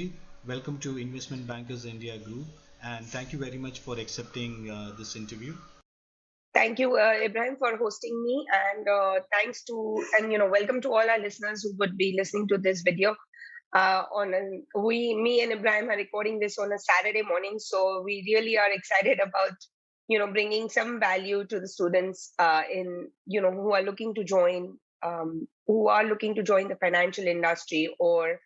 Niti. Welcome to Investment Bankers India Group, and thank you very much for accepting this interview. Thank you, Ibrahim, for hosting me, and thanks to welcome to all our listeners who would be listening to this video. Me and Ibrahim are recording this on a Saturday morning, so we really are excited about bringing some value to the students in who are looking to join the financial industry or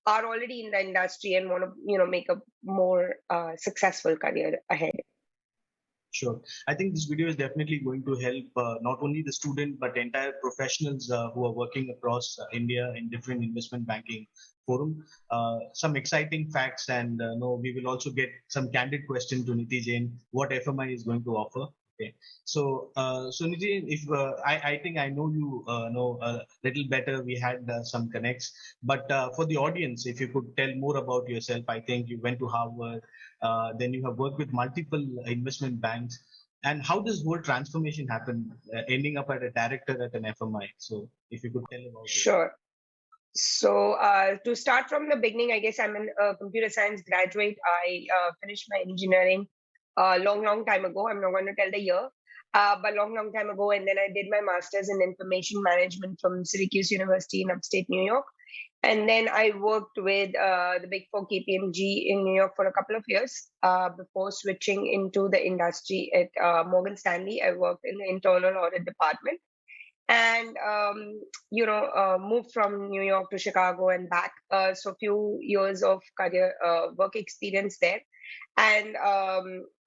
are already in the industry and want to make a more successful career ahead. Sure. I think this video is definitely going to help not only the student but entire professionals who are working across India in different investment banking forum. Some exciting facts, and we will also get some candid question to Niti Jain what FMI is going to offer. Okay. So Niti, if I think I know you know a little better, we had some connects. But for the audience, if you could tell more about yourself, I think you went to Harvard, then you have worked with multiple investment banks. And how does whole transformation happen, ending up at a director at an FMI? So if you could tell about it. Sure. So to start from the beginning, I guess I'm a computer science graduate. I finished my engineering a long time ago. I'm not going to tell the year, but long time ago. And then I did my master's in information management from Syracuse University in upstate New York. And then I worked with the Big Four KPMG in New York for a couple of years before switching into the industry at Morgan Stanley. I worked in the internal audit department and moved from New York to Chicago and back. So few years of career work experience there. And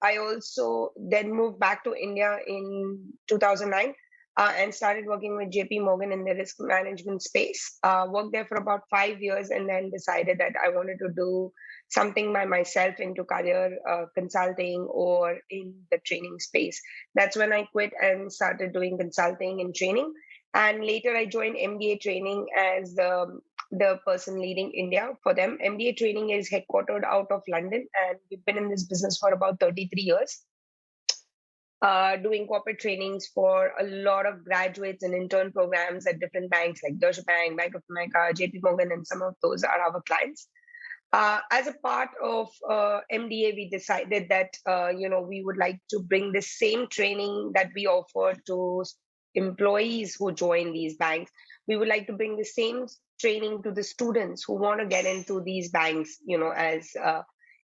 I also then moved back to India in 2009 and started working with JP Morgan in the risk management space. Worked there for about 5 years and then decided that I wanted to do something by myself into career consulting or in the training space. That's when I quit and started doing consulting and training. And later I joined MDA Training as the person leading India for them. MDA Training is headquartered out of London, and we've been in this business for about 33 years. Doing corporate trainings for a lot of graduates and intern programs at different banks like Deutsche Bank, Bank of America, JP Morgan, and some of those are our clients. As a part of MDA, we decided that we would like to bring the same training that we offer to employees who join these banks. We would like to bring the same training to the students who want to get into these banks, as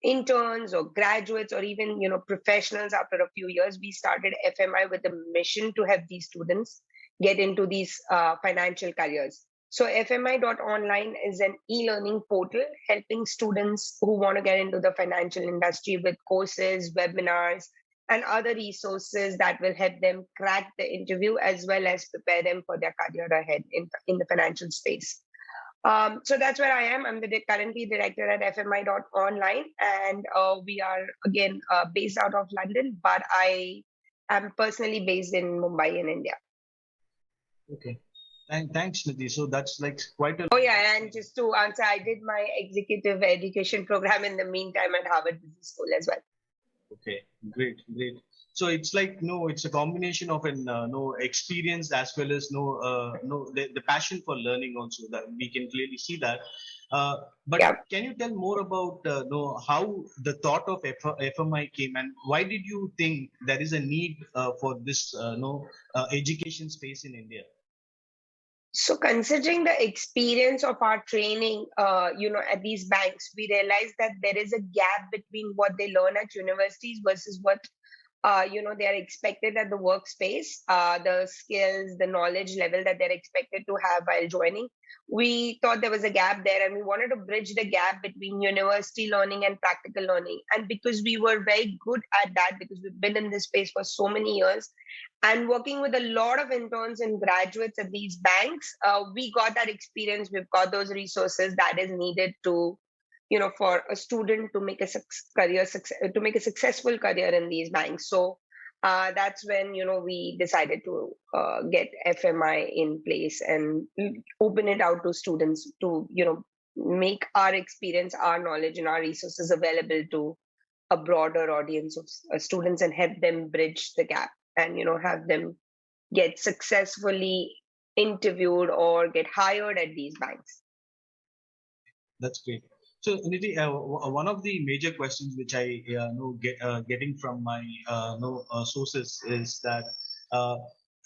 interns or graduates or even professionals. After a few years, we started FMI with a mission to help these students get into these financial careers. So FMI.ONLINE is an e-learning portal helping students who want to get into the financial industry with courses, webinars, and other resources that will help them crack the interview as well as prepare them for their career ahead in the financial space. So that's where I am. I'm currently director at FMI.ONLINE, and we are again based out of London, but I am personally based in Mumbai in India. Okay. Thanks, Niti. So that's like quite a. Oh yeah, and just to answer, I did my executive education program in the meantime at Harvard Business School as well. Okay, great. So it's like it's a combination of an experience as well as the passion for learning also, that we can clearly see that. But Yeah. Can you tell more about how the thought of FMI came, and why did you think there is a need for this education space in India? So considering the experience of our training, at these banks, we realized that there is a gap between what they learn at universities versus what, they are expected at the workspace, the skills, the knowledge level that they're expected to have while joining. We thought there was a gap there and we wanted to bridge the gap between university learning and practical learning. And because we were very good at that, because we've been in this space for so many years, and working with a lot of interns and graduates at these banks, we got that experience. We've got those resources that is needed to, for a student to make a successful career in these banks. So that's when we decided to get FMI in place and open it out to students to make our experience, our knowledge, and our resources available to a broader audience of students and help them bridge the gap and have them get successfully interviewed or get hired at these banks. That's great. So, Niti, one of the major questions which I know getting from my sources is that uh,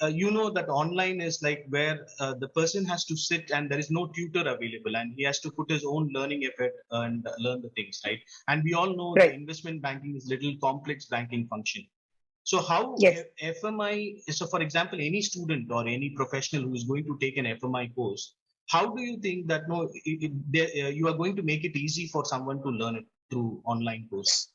you know that online is like where the person has to sit and there is no tutor available and he has to put his own learning effort and learn the things, right? And we all know the Right. investment banking is little complex banking function. So how Yes. FMI, so for example, any student or any professional who is going to take an FMI course, how do you think that no, you are going to make it easy for someone to learn it through online course?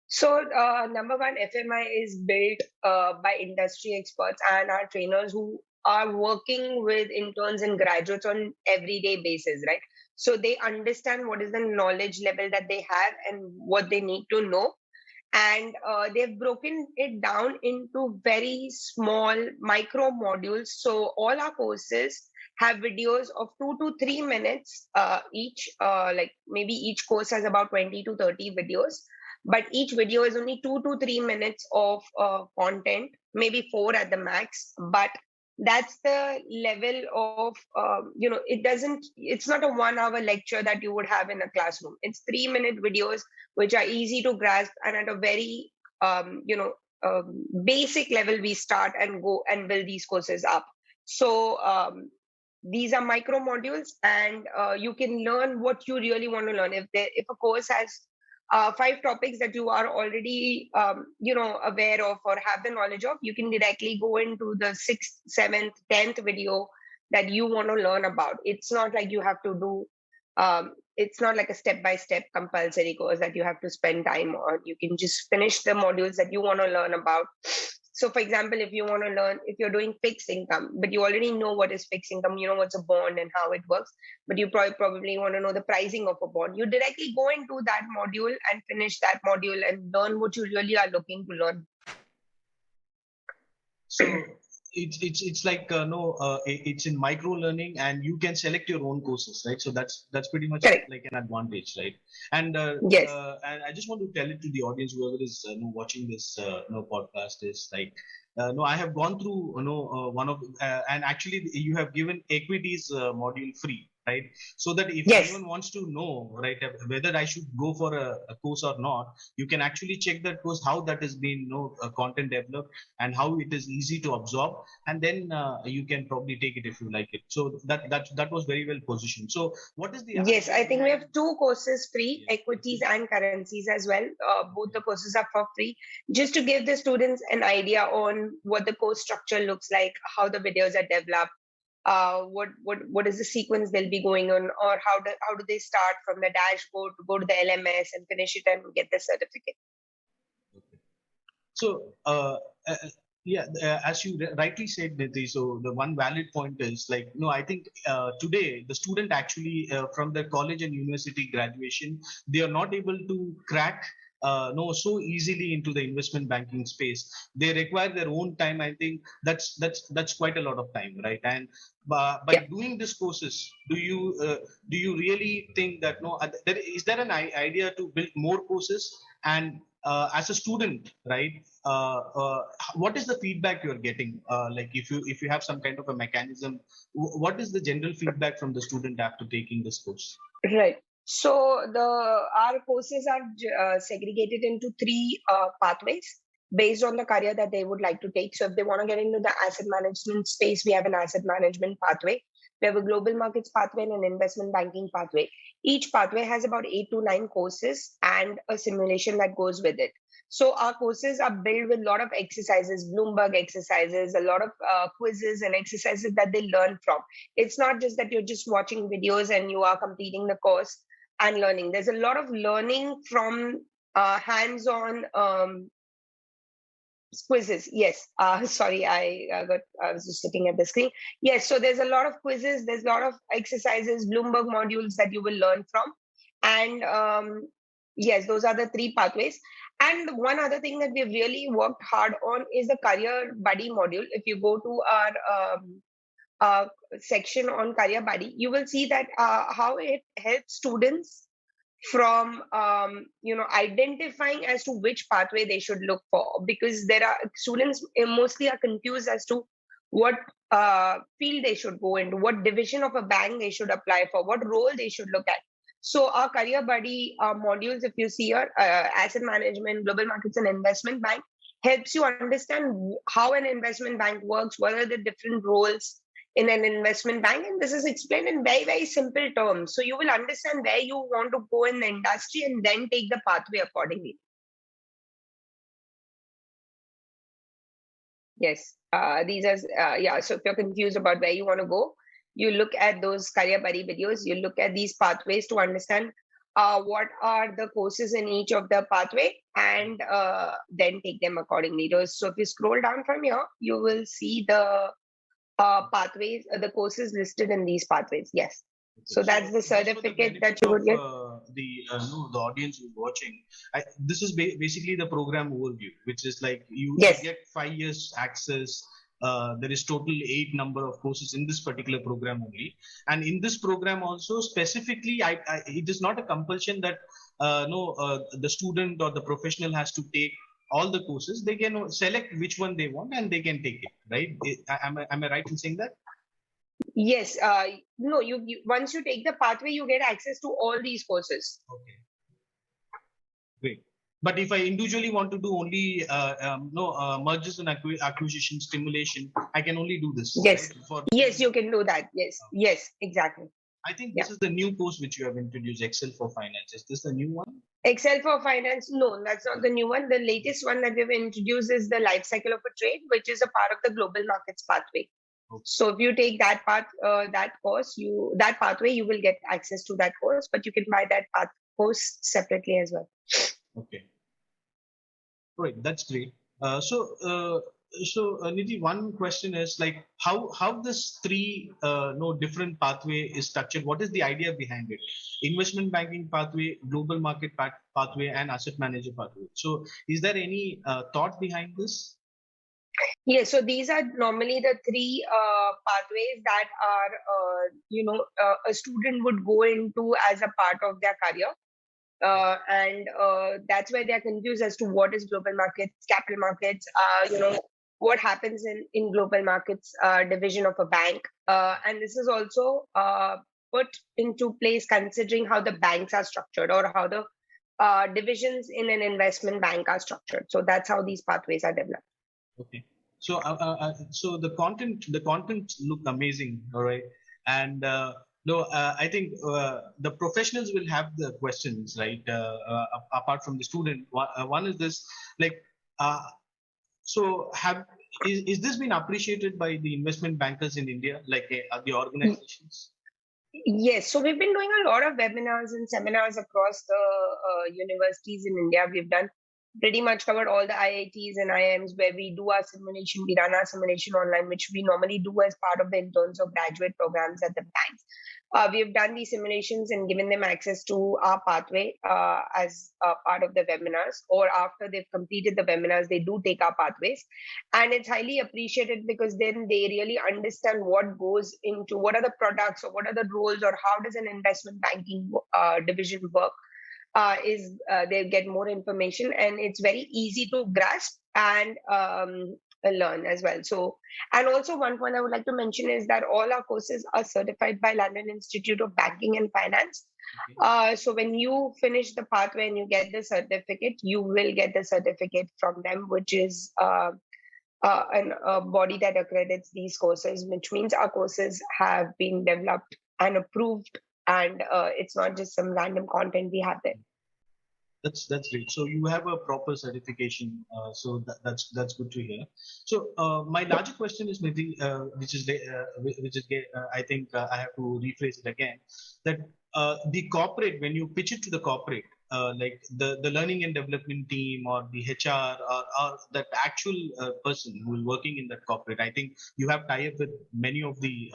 So, number one, FMI is built by industry experts and our trainers who are working with interns and graduates on everyday basis, right? So they understand what is the knowledge level that they have and what they need to know, and they've broken it down into very small micro modules. So all our courses have videos of 2 to 3 minutes each. Like maybe each course has about 20 to 30 videos, but each video is only 2 to 3 minutes of content, maybe four at the max. But that's the level of it's not a 1 hour lecture that you would have in a classroom. It's 3 minute videos which are easy to grasp, and at a very basic level we start and go and build these courses up. So these are micro modules, and you can learn what you really want to learn. If a course has 5 topics that you are already aware of or have the knowledge of, you can directly go into the 6th, 7th, 10th video that you want to learn about. It's not like you have to do it's not like a step-by-step compulsory course that you have to spend time on. You can just finish the modules that you want to learn about. So for example, if you want to learn, if you're doing fixed income but you already know what is fixed income, you know what's a bond and how it works, but you probably want to know the pricing of a bond, you directly go into that module and finish that module and learn what you really are looking to learn. So it's like it's in micro learning and you can select your own courses, right? So that's pretty much Correct. like an advantage, right? And Yes. and I just want to tell it to the audience, whoever is watching this podcast, is like no, I have gone through one of and actually you have given equities module free, right? So that if Yes. anyone wants to know, right, whether I should go for a course or not, you can actually check that course, how that has been content developed and how it is easy to absorb, and then you can probably take it if you like it. So that was very well positioned. So what is the Yes, idea I think we behind? have 2 courses free, Yes, equities okay, and currencies as well. Both okay, the courses are for free, just to give the students an idea on what the course structure looks like, how the videos are developed, what is the sequence they'll be going on, or how do they start from the dashboard to go to the LMS and finish it and get the certificate. okay. So uh, yeah, as you rightly said, Niti, so the one valid point is like, no, I think today the student actually from the college and university graduation, they are not able to crack no so easily into the investment banking space. They require their own time. I think that's quite a lot of time, right? And by Yeah. doing these courses, do you really think that no, is there an idea to build more courses? And as a student, right? What is the feedback you are getting? Like if you have some kind of a mechanism, what is the general feedback from the student after taking this course? Right. So our courses are segregated into 3 pathways based on the career that they would like to take. So if they want to get into the asset management space, we have an asset management pathway. We have a global markets pathway and an investment banking pathway. Each pathway has about 8 to 9 courses and a simulation that goes with it. So our courses are built with a lot of exercises, Bloomberg exercises, a lot of quizzes and exercises that they learn from. It's not just that you're just watching videos and you are completing the course and learning. There's a lot of learning from hands-on quizzes. Yes. Sorry, I was just looking at the screen. Yes. So there's a lot of quizzes. There's a lot of exercises, Bloomberg modules that you will learn from, and yes, those are the 3 pathways. And one other thing that we've really worked hard on is the career buddy module. If you go to our uh, section on career buddy, you will see that how it helps students from identifying as to which pathway they should look for, because there are students mostly are confused as to what field they should go into, what division of a bank they should apply for, what role they should look at. So our career buddy modules, if you see here, asset management, global markets, and investment bank helps you understand how an investment bank works, what are the different roles in an investment bank, and this is explained in very, very simple terms. So you will understand where you want to go in the industry and then take the pathway accordingly. Yes, these are yeah. So if you're confused about where you want to go, you look at those career buddy videos. You look at these pathways to understand what are the courses in each of the pathway, and then take them accordingly. So if you scroll down from here, you will see the pathways, the courses listed in these pathways. Yes. So that's the certificate that you would get. The audience who's watching, this is basically the program overview, which is like you Yes. get 5 years access. There is total 8 number of courses in this particular program only, and in this program also specifically, it is not a compulsion that the student or the professional has to take all the courses. They can select which one they want and they can take it, right? Am I right in saying that? Yes. No, you once you take the pathway, you get access to all these courses. Okay. Great. But if I individually want to do only mergers and acquisition stimulation, I can only do this. Yes. Right? Yes, you can do that. Yes. Yes, exactly. I think this is the new course which you have introduced, Excel for Finance. Is this the new one? Excel for Finance? No, that's not the new one. The latest one that we've introduced is the life cycle of a trade, which is a part of the global markets pathway. Okay. So if you take that course, that pathway, you will get access to that course, but you can buy that course separately as well. Okay. Right, that's great. So Niti, one question is like how this three different pathway is structured. What is the idea behind it? Investment banking pathway, global market pathway, and asset manager pathway. So is there any thought behind this? Yes, so these are normally the three pathways that are a student would go into as a part of their career. And that's where they're confused as to what is global markets, capital markets, what happens in global markets division of a bank. And this is also put into place considering how the banks are structured or how the divisions in an investment bank are structured. So that's how these pathways are developed. Okay. So so the content look amazing. All right. And I think the professionals will have the questions, right? Apart from the student, one is this, like, so is this been appreciated by the investment bankers in India, like the organizations? Yes, so we've been doing a lot of webinars and seminars across the universities in India. We've done pretty much covered all the IITs and IIMs where we do our simulation. We run our simulation online, which we normally do as part of the interns or graduate programs at the banks. We have done these simulations and given them access to our pathway as part of the webinars, or after they've completed the webinars, they do take our pathways. And it's highly appreciated because then they really understand what goes into, what are the products or what are the roles or how does an investment banking division work. They get more information and it's very easy to grasp and learn as well. So, and also one point I would like to mention is that all our courses are certified by London Institute of Banking and Finance. Okay. So when you finish the pathway and you get the certificate, you will get the certificate from them, which is a body that accredits these courses, which means our courses have been developed and approved, and it's not just some random content we have there. That's great. So you have a proper certification. So that's good to hear. So my larger question is maybe which is I think I have to rephrase it again, that the corporate, when you pitch it to the corporate, like the learning and development team or the HR or that actual person who is working in that corporate, I think you have tie up with many of the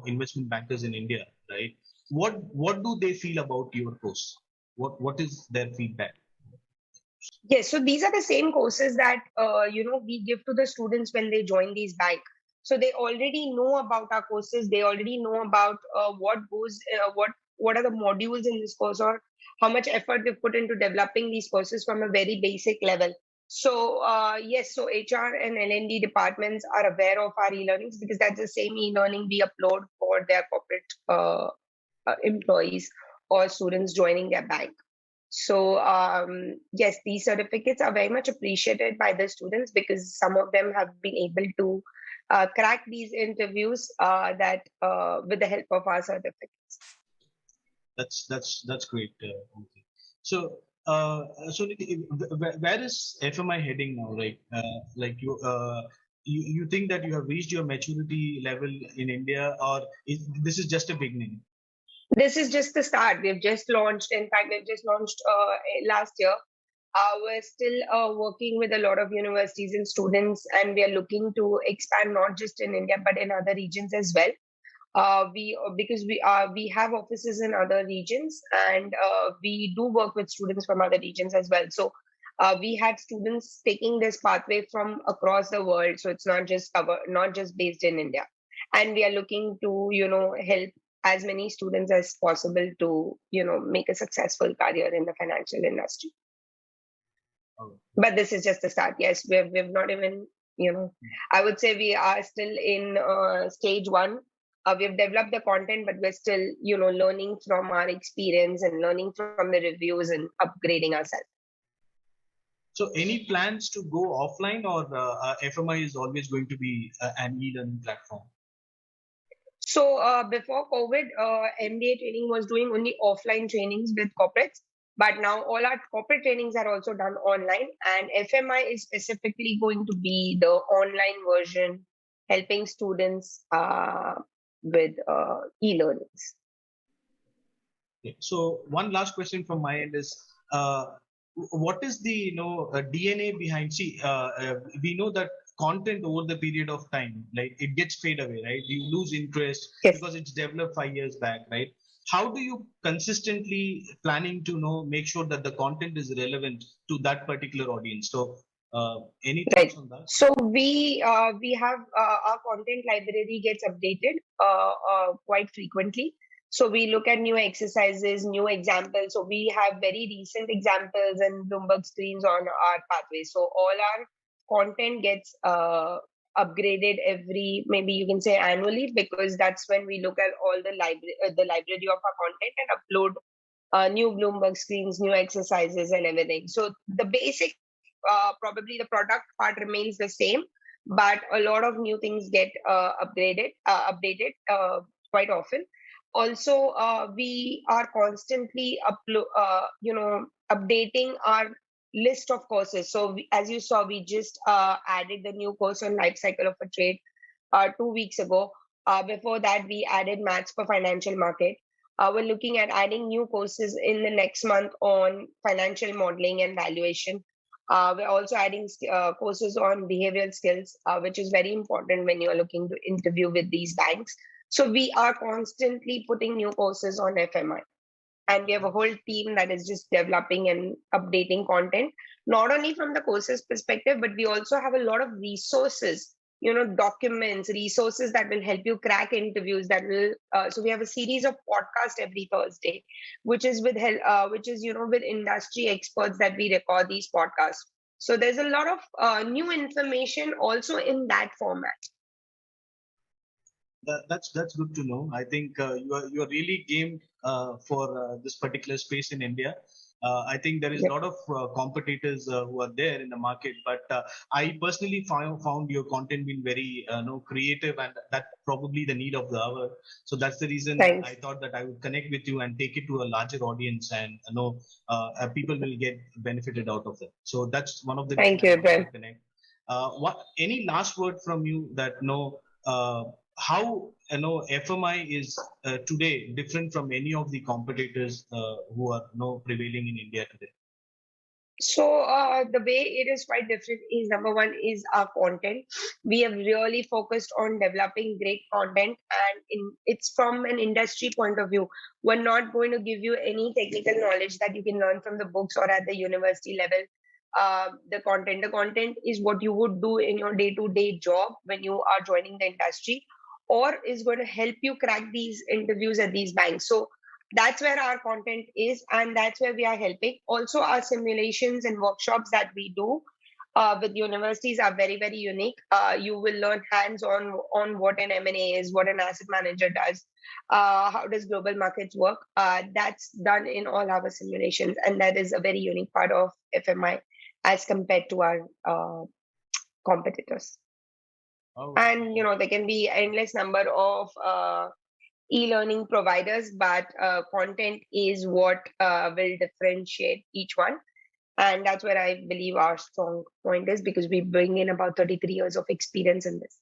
investment bankers in India, right? What do they feel about your course? What is their feedback? Yes, so these are the same courses that we give to the students when they join these bank. So they already know about our courses. They already know about what are the modules in this course, or how much effort we put into developing these courses from a very basic level. So yes, so HR and L&D departments are aware of our e-learnings because that's the same e-learning we upload for their corporate employees or students joining their bank. So yes, these certificates are very much appreciated by the students because some of them have been able to crack these interviews that with the help of our certificates. That's great. Okay. So Niti, where is FMI heading now? Right? Like you think that you have reached your maturity level in India, or this is just a beginning? This is just the start. We've just launched. In fact, we've just launched last year. We're still working with a lot of universities and students, and we are looking to expand not just in India but in other regions as well. We because we have offices in other regions, and we do work with students from other regions as well. So we have students taking this pathway from across the world. So it's not just based in India, and we are looking to help as many students as possible to make a successful career in the financial industry. Oh, But this is just the start. Yes, we've not even I would say we are still in stage one. We've developed the content, but we're still learning from our experience and learning from the reviews and upgrading ourselves. so any plans to go offline, or FMI is always going to be an e-learning platform? So before COVID, MDA Training was doing only offline trainings with corporates, but now all our corporate trainings are also done online, and FMI is specifically going to be the online version, helping students with e-learnings. Okay. So one last question from my end is, what is the DNA behind? See, we know that content over the period of time, like it gets fade away, right? You lose interest Yes. because it's developed 5 years back, right? How do you consistently planning to make sure that the content is relevant to that particular audience? So, any Right. thoughts on that? So we have our content library gets updated quite frequently. So we look at new exercises, new examples. So we have very recent examples and Bloomberg screens on our pathway. So all our content gets upgraded every, maybe you can say annually, because that's when we look at all the library of our content and upload new Bloomberg screens, new exercises, and everything. So the basic, probably the product part remains the same, but a lot of new things get updated quite often. Also, we are constantly updating our list of courses. So as you saw, we just added the new course on life cycle of a trade 2 weeks ago. Before that, we added maths for financial market. We're looking at adding new courses in the next month on financial modeling and valuation. We're also adding courses on behavioral skills, which is very important when you're looking to interview with these banks. So we are constantly putting new courses on FMI. And we have a whole team that is just developing and updating content, not only from the courses perspective, but we also have a lot of resources, documents, resources that will help you crack interviews. That will so we have a series of podcasts every Thursday, which is which is with industry experts that we record these podcasts. So there's a lot of new information also in that format. That's good to know. I think you are really game for this particular space in India. I think there is a Yep. lot of competitors who are there in the market, but I personally found your content being very creative, and that probably the need of the hour. So that's the reason I Thanks. thought that I would connect with you and take it to a larger audience, and people will get benefited out of it. So that's one of the reasons Thank I you, wanted to Ibrahim. connect. What any last word from you that how FMI is today different from any of the competitors who are prevailing in India today? So the way it is quite different is, number one is our content. We have really focused on developing great content, and it's from an industry point of view. We're not going to give you any technical knowledge that you can learn from the books or at the university level. The content is what you would do in your day-to-day job when you are joining the industry, or is going to help you crack these interviews at these banks. So that's where our content is, and that's where we are helping. Also, our simulations and workshops that we do, with universities are very, very unique. You will learn hands-on on what an M&A is, what an asset manager does, how does global markets work. That's done in all our simulations, and that is a very unique part of FMI as compared to our competitors. Oh, And there can be endless number of e-learning providers, but content is what will differentiate each one. And that's where I believe our strong point is, because we bring in about 33 years of experience in this.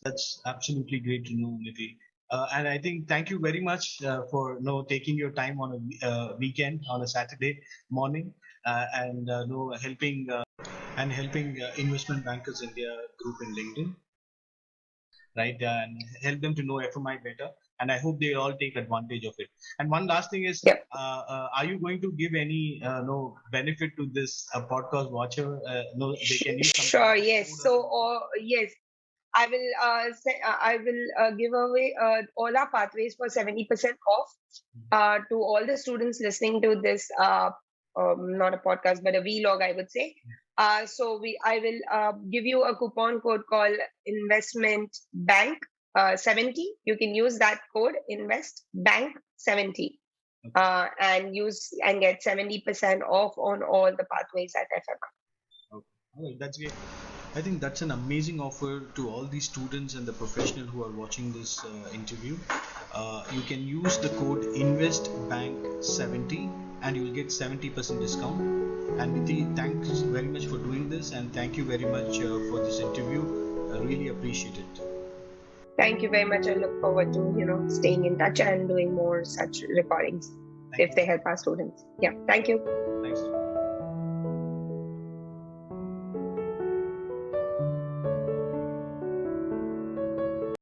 That's absolutely great to know, Niti. And I think thank you very much for taking your time on a weekend, on a Saturday morning, and helping Investment Bankers India group in LinkedIn, right? And help them to know FMI better. And I hope they all take advantage of it. And one last thing is, Yep. are you going to give any benefit to this podcast watcher? No, they can use some Sure. kind of Yes. code or So, yes, I will I will give away all our pathways for 70% off to all the students listening to this, not a podcast but a vlog, I would say. So I will give you a coupon code called Investment Bank 70. You can use that code, Invest Bank 70, and get 70% off on all the pathways at FMI. Okay. All right, that's great. I think that's an amazing offer to all the students and the professional who are watching this interview. You can use the code INVESTBANK70 and you will get 70% discount. And Niti, thanks very much for doing this, and thank you very much for this interview. I really appreciate it. Thank you very much. I look forward to staying in touch and doing more such recordings if they help our students. Yeah, thank you. Thanks.